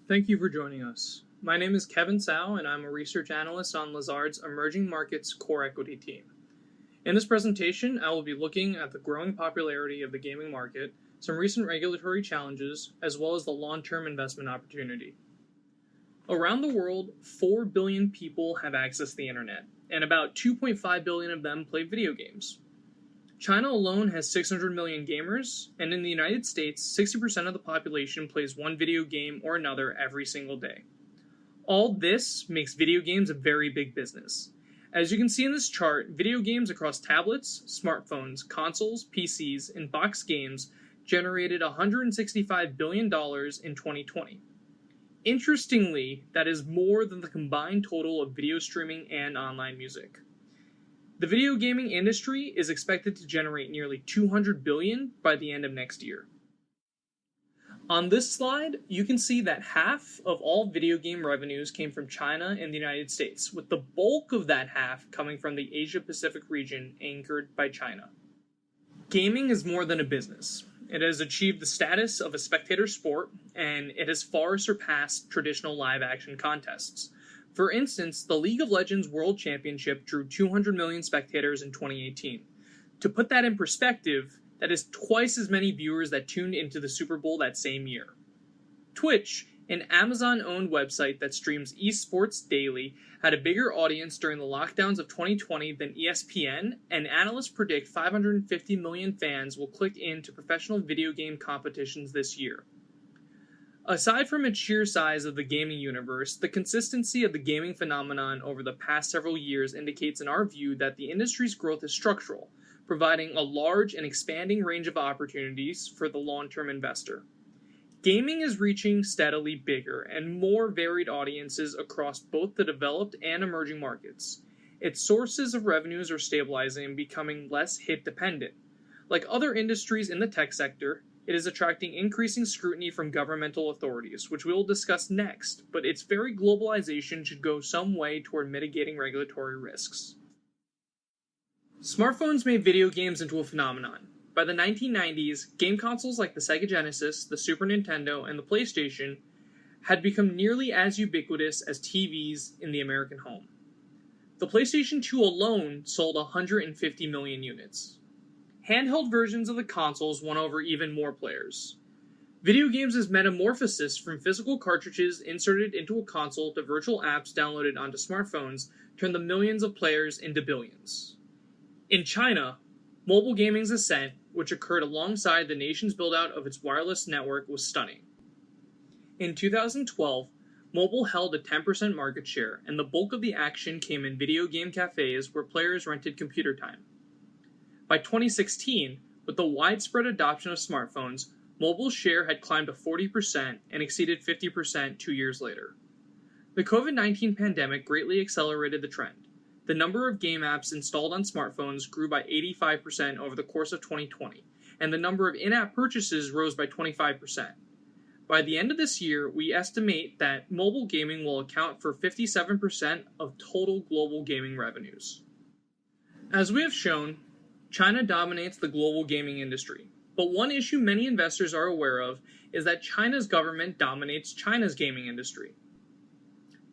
Thank you for joining us. My name is Kevin Tsao, and I'm a research analyst on Lazard's Emerging Markets Core Equity team. In this presentation, I will be looking at the growing popularity of the gaming market, some recent regulatory challenges, as well as the long-term investment opportunity. Around the world, 4 billion people have access to the internet, and about 2.5 billion of them play video games. China alone has 600 million gamers, and in the United States, 60% of the population plays one video game or another every single day. All this makes video games a very big business. As you can see in this chart, video games across tablets, smartphones, consoles, PCs, and box games generated $165 billion in 2020. Interestingly, that is more than the combined total of video streaming and online music. The video gaming industry is expected to generate nearly $200 billion by the end of next year. On this slide, you can see that half of all video game revenues came from China and the United States, with the bulk of that half coming from the Asia-Pacific region anchored by China. Gaming is more than a business. It has achieved the status of a spectator sport, and it has far surpassed traditional live-action contests. For instance, the League of Legends World Championship drew 200 million spectators in 2018. To put that in perspective, that is twice as many viewers that tuned into the Super Bowl that same year. Twitch, an Amazon-owned website that streams esports daily, had a bigger audience during the lockdowns of 2020 than ESPN, and analysts predict 550 million fans will click into professional video game competitions this year. Aside from its sheer size of the gaming universe, the consistency of the gaming phenomenon over the past several years indicates in our view that the industry's growth is structural, providing a large and expanding range of opportunities for the long-term investor. Gaming is reaching steadily bigger and more varied audiences across both the developed and emerging markets. Its sources of revenues are stabilizing and becoming less hit-dependent. Like other industries in the tech sector, it is attracting increasing scrutiny from governmental authorities, which we will discuss next, but its very globalization should go some way toward mitigating regulatory risks. Smartphones made video games into a phenomenon. By the 1990s, game consoles like the Sega Genesis, the Super Nintendo, and the PlayStation had become nearly as ubiquitous as TVs in the American home. The PlayStation 2 alone sold 150 million units. Handheld versions of the consoles won over even more players. Video games' metamorphosis from physical cartridges inserted into a console to virtual apps downloaded onto smartphones turned the millions of players into billions. In China, mobile gaming's ascent, which occurred alongside the nation's build-out of its wireless network, was stunning. In 2012, mobile held a 10% market share, and the bulk of the action came in video game cafes where players rented computer time. By 2016, with the widespread adoption of smartphones, mobile's share had climbed to 40% and exceeded 50% 2 years later. The COVID-19 pandemic greatly accelerated the trend. The number of game apps installed on smartphones grew by 85% over the course of 2020, and the number of in-app purchases rose by 25%. By the end of this year, we estimate that mobile gaming will account for 57% of total global gaming revenues. As we have shown, China dominates the global gaming industry, but one issue many investors are aware of is that China's government dominates China's gaming industry.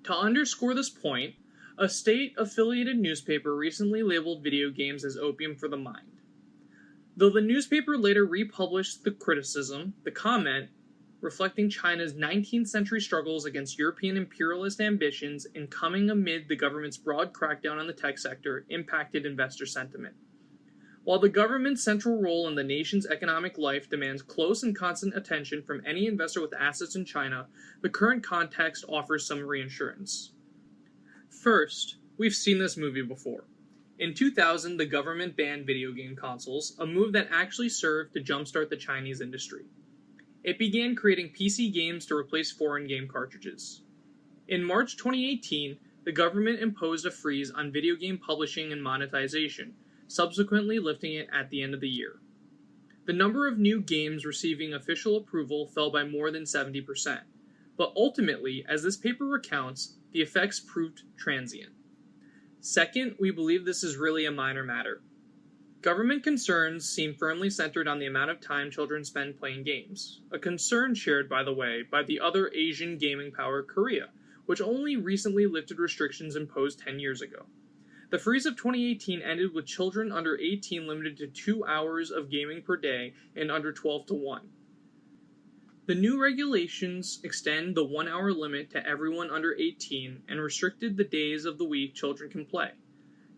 To underscore this point, a state-affiliated newspaper recently labeled video games as opium for the mind. Though the newspaper later republished the criticism, the comment, reflecting China's 19th century struggles against European imperialist ambitions and coming amid the government's broad crackdown on the tech sector, impacted investor sentiment. While the government's central role in the nation's economic life demands close and constant attention from any investor with assets in China, the current context offers some reassurance. First, we've seen this movie before. In 2000, the government banned video game consoles, a move that actually served to jumpstart the Chinese industry. It began creating PC games to replace foreign game cartridges. In March 2018, the government imposed a freeze on video game publishing and monetization, subsequently lifting it at the end of the year. The number of new games receiving official approval fell by more than 70%, but ultimately, as this paper recounts, the effects proved transient. Second, we believe this is really a minor matter. Government concerns seem firmly centered on the amount of time children spend playing games, a concern shared, by the way, by the other Asian gaming power, Korea, which only recently lifted restrictions imposed 10 years ago. The freeze of 2018 ended with children under 18 limited to 2 hours of gaming per day and under 12 to 1. The new regulations extend the 1 hour limit to everyone under 18 and restricted the days of the week children can play.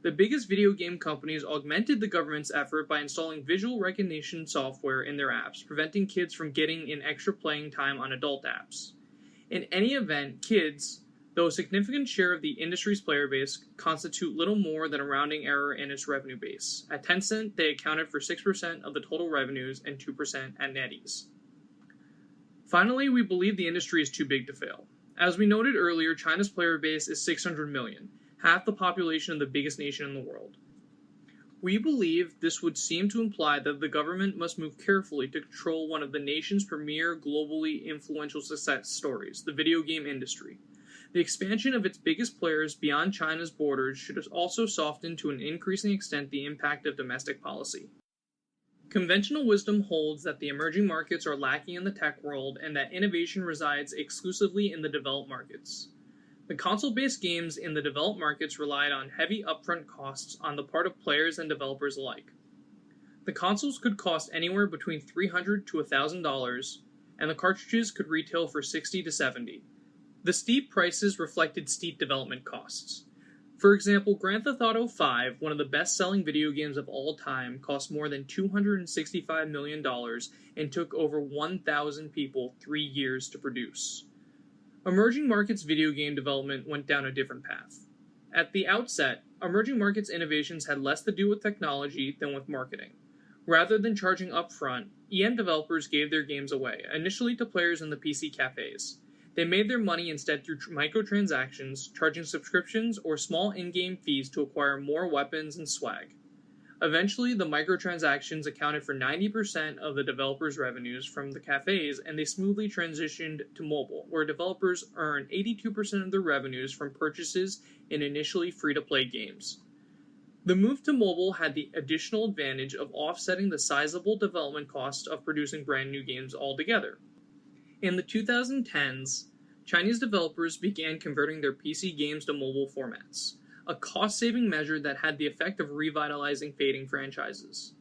The biggest video game companies augmented the government's effort by installing visual recognition software in their apps, preventing kids from getting in extra playing time on adult apps. In any event, kids, though a significant share of the industry's player base, constitute little more than a rounding error in its revenue base. At Tencent, they accounted for 6% of the total revenues and 2% at NetEase. Finally, we believe the industry is too big to fail. As we noted earlier, China's player base is 600 million, half the population of the biggest nation in the world. We believe this would seem to imply that the government must move carefully to control one of the nation's premier globally influential success stories, the video game industry. The expansion of its biggest players beyond China's borders should also soften to an increasing extent the impact of domestic policy. Conventional wisdom holds that the emerging markets are lacking in the tech world and that innovation resides exclusively in the developed markets. The console-based games in the developed markets relied on heavy upfront costs on the part of players and developers alike. The consoles could cost anywhere between $300 to $1,000, and the cartridges could retail for $60 to $70. The steep prices reflected steep development costs. For example, Grand Theft Auto V, one of the best-selling video games of all time, cost more than $265 million and took over 1,000 people 3 years to produce. Emerging markets video game development went down a different path. At the outset, emerging markets innovations had less to do with technology than with marketing. Rather than charging upfront, EM developers gave their games away, initially to players in the PC cafes. They made their money instead through microtransactions, charging subscriptions or small in-game fees to acquire more weapons and swag. Eventually, the microtransactions accounted for 90% of the developers' revenues from the cafes, and they smoothly transitioned to mobile, where developers earn 82% of their revenues from purchases in initially free-to-play games. The move to mobile had the additional advantage of offsetting the sizable development costs of producing brand new games altogether. In the 2010s, Chinese developers began converting their PC games to mobile formats, a cost-saving measure that had the effect of revitalizing fading franchises.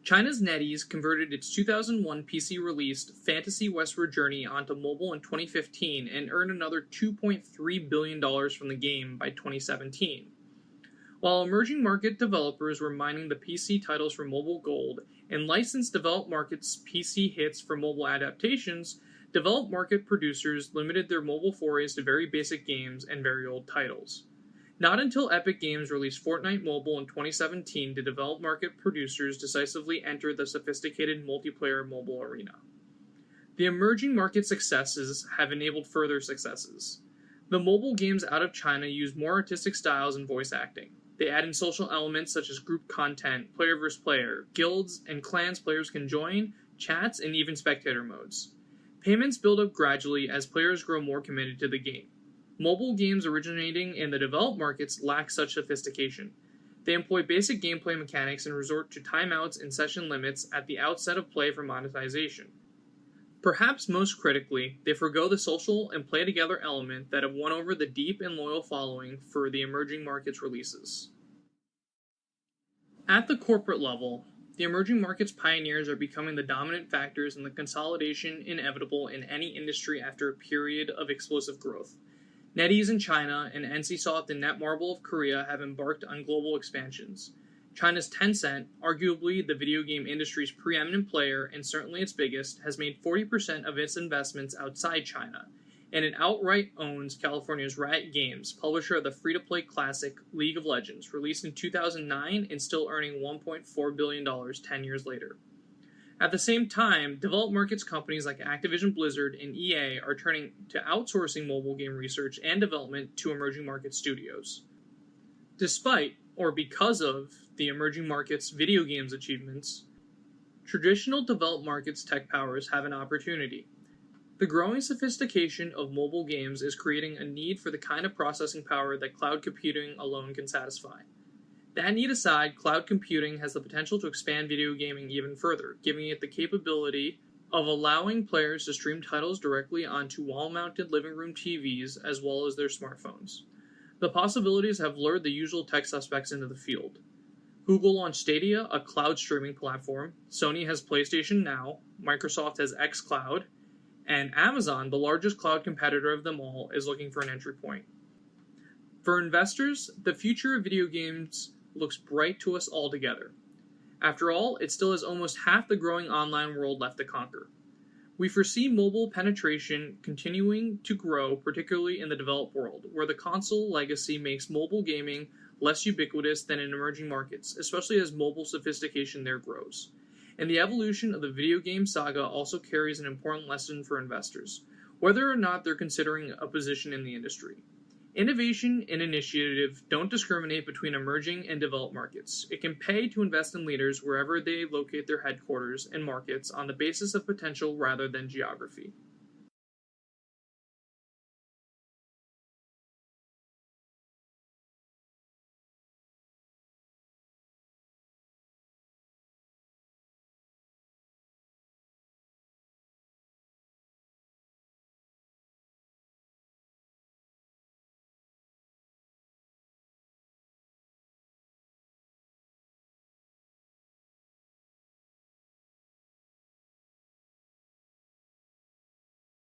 China's NetEase converted its 2001 PC-released Fantasy Westward Journey onto mobile in 2015 and earned another $2.3 billion from the game by 2017. While emerging market developers were mining the PC titles for mobile gold and licensed developed markets' PC hits for mobile adaptations, developed market producers limited their mobile forays to very basic games and very old titles. Not until Epic Games released Fortnite Mobile in 2017 did developed market producers decisively enter the sophisticated multiplayer mobile arena. The emerging market successes have enabled further successes. The mobile games out of China use more artistic styles and voice acting. They add in social elements such as group content, player versus player, guilds and clans players can join, chats, and even spectator modes. Payments build up gradually as players grow more committed to the game. Mobile games originating in the developed markets lack such sophistication. They employ basic gameplay mechanics and resort to timeouts and session limits at the outset of play for monetization. Perhaps most critically, they forgo the social and play-together element that have won over the deep and loyal following for the emerging markets releases. At the corporate level, the emerging markets pioneers are becoming the dominant factors in the consolidation inevitable in any industry after a period of explosive growth. NetEase in China and NCSoft and Netmarble of Korea have embarked on global expansions. China's Tencent, arguably the video game industry's preeminent player and certainly its biggest, has made 40% of its investments outside China, and it outright owns California's Riot Games, publisher of the free-to-play classic League of Legends, released in 2009 and still earning $1.4 billion 10 years later. At the same time, developed markets companies like Activision Blizzard and EA are turning to outsourcing mobile game research and development to emerging market studios. Despite, or because of, the emerging markets' video games achievements, traditional developed markets tech powers have an opportunity. The growing sophistication of mobile games is creating a need for the kind of processing power that cloud computing alone can satisfy. That need aside, cloud computing has the potential to expand video gaming even further, giving it the capability of allowing players to stream titles directly onto wall-mounted living room TVs as well as their smartphones. The possibilities have lured the usual tech suspects into the field. Google launched Stadia, a cloud streaming platform. Sony has PlayStation Now. Microsoft has xCloud. And Amazon, the largest cloud competitor of them all, is looking for an entry point. For investors, the future of video games looks bright to us all together. After all, it still has almost half the growing online world left to conquer. We foresee mobile penetration continuing to grow, particularly in the developed world, where the console legacy makes mobile gaming less ubiquitous than in emerging markets, especially as mobile sophistication there grows. And the evolution of the video game saga also carries an important lesson for investors, whether or not they're considering a position in the industry. Innovation and initiative don't discriminate between emerging and developed markets. It can pay to invest in leaders wherever they locate their headquarters and markets on the basis of potential rather than geography.